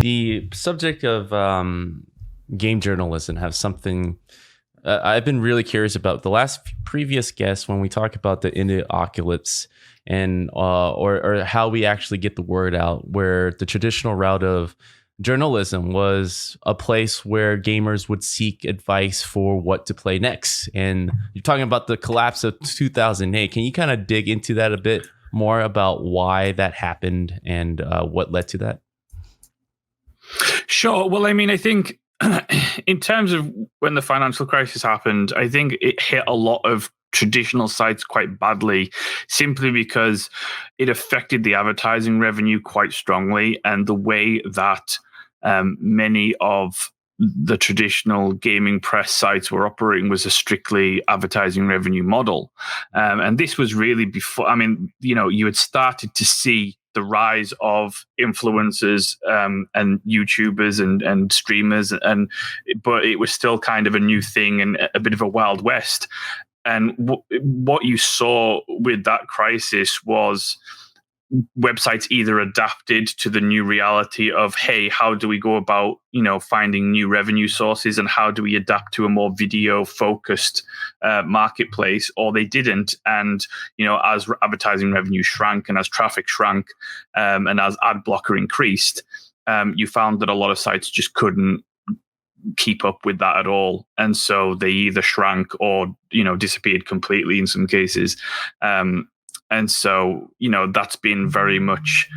The subject of game journalism have something I've been really curious about. The last previous guest, when we talk about the indie apocalypse and or how we actually get the word out, where the traditional route of journalism was a place where gamers would seek advice for what to play next. And you're talking about the collapse of 2008. Can you kind of dig into that a bit more about why that happened and what led to that? Sure. Well, I mean, I think in terms of when the financial crisis happened, I think it hit a lot of traditional sites quite badly simply because it affected the advertising revenue quite strongly, and the way that many of the traditional gaming press sites were operating was a strictly advertising revenue model. And this was really before, I mean, you had started to see the rise of influencers and YouTubers and streamers, but it was still kind of a new thing and a bit of a Wild West. And what you saw with that crisis was websites either adapted to the new reality of, hey, how do we go about finding new revenue sources, and how do we adapt to a more video focused marketplace, or they didn't. And as advertising revenue shrank and as traffic shrank and as ad blocker increased, you found that a lot of sites just couldn't keep up with that at all, and so they either shrank or disappeared completely in some cases. And so, that's been very much,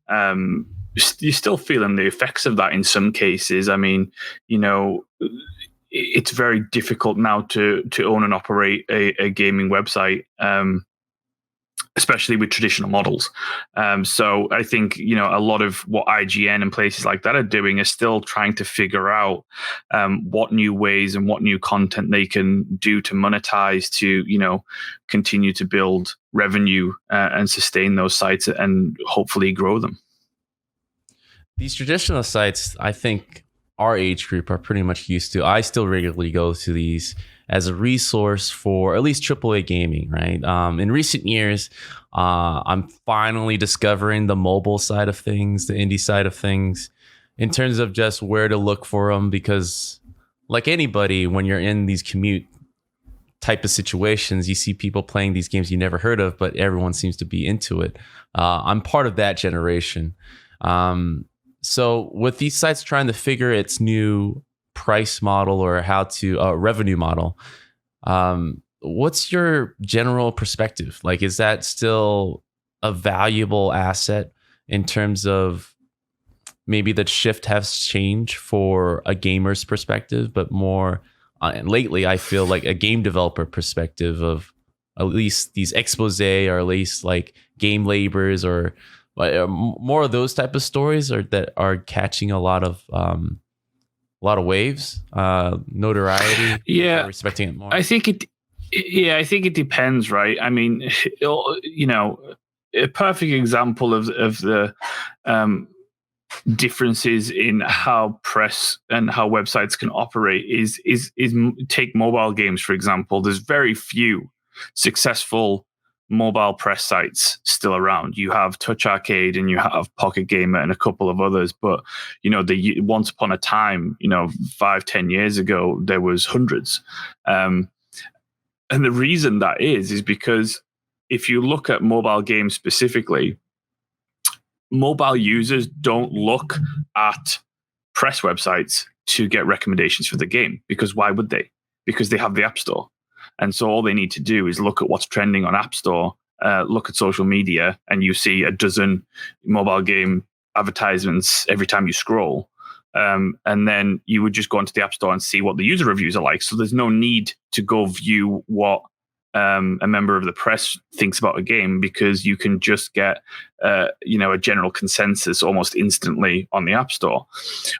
you're still feeling the effects of that in some cases. I mean, it's very difficult now to own and operate a gaming website, especially with traditional models. So I think, a lot of what IGN and places like that are doing is still trying to figure out what new ways and what new content they can do to monetize, to, continue to build revenue and sustain those sites and hopefully grow them. These traditional sites, I think our age group are pretty much used to. I still regularly go to these as a resource for at least AAA gaming, right? In recent years, I'm finally discovering the mobile side of things, the indie side of things, in terms of just where to look for them. Because like anybody, when you're in these commute type of situations, you see people playing these games you never heard of, but everyone seems to be into it. I'm part of that generation. So with these sites trying to figure its new price model or how to revenue model, what's your general perspective? Like, is that still a valuable asset in terms of maybe the shift has changed for a gamer's perspective, but more and lately I feel like a game developer perspective of at least these expose or at least like game labors or more of those type of stories that are catching a lot of waves, notoriety. Yeah, respecting it more. I think it depends, right? I mean, a perfect example of the differences in how press and how websites can operate is take mobile games, for example. There's very few successful mobile press sites still around. You have Touch Arcade and you have Pocket Gamer and a couple of others, but once upon a time, 5-10 years ago, there was hundreds. And the reason that is because if you look at mobile games specifically, mobile users don't look at press websites to get recommendations for the game, because why would they? Because they have the App Store. And so all they need to do is look at what's trending on App Store, look at social media, and you see a dozen mobile game advertisements every time you scroll. And then you would just go into the App Store and see what the user reviews are like. So there's no need to go view what a member of the press thinks about a game, because you can just get a general consensus almost instantly on the App Store.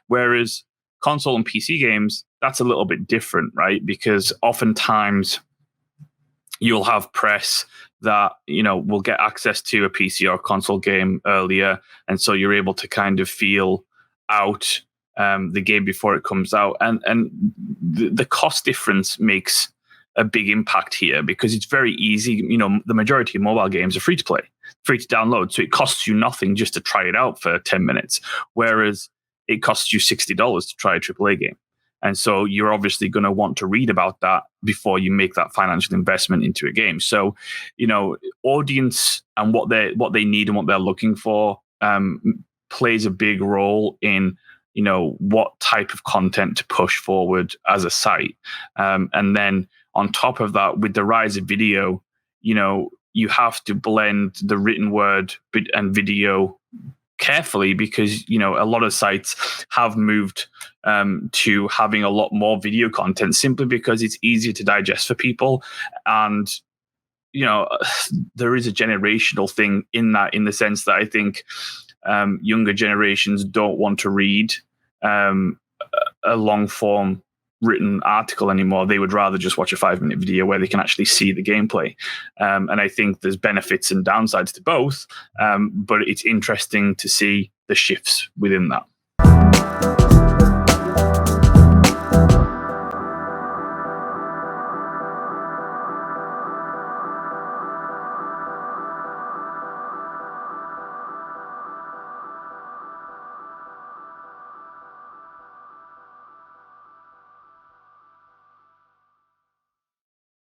Whereas console and PC games, that's a little bit different, right? Because oftentimes you'll have press that will get access to a PC or console game earlier, and so you're able to kind of feel out the game before it comes out, and the cost difference makes a big impact here, because it's very easy. The majority of mobile games are free to play, free to download, so it costs you nothing just to try it out for 10 minutes. Whereas it costs you $60 to try a AAA game. And so you're obviously going to want to read about that before you make that financial investment into a game. So, audience and what they need and what they're looking for plays a big role in what type of content to push forward as a site. And then on top of that, with the rise of video, you have to blend the written word and video carefully, because a lot of sites have moved to having a lot more video content simply because it's easier to digest for people. And there is a generational thing in that, in the sense that I think younger generations don't want to read a long form written article anymore. They would rather just watch a 5-minute video where they can actually see the gameplay. And I think there's benefits and downsides to both, but it's interesting to see the shifts within that.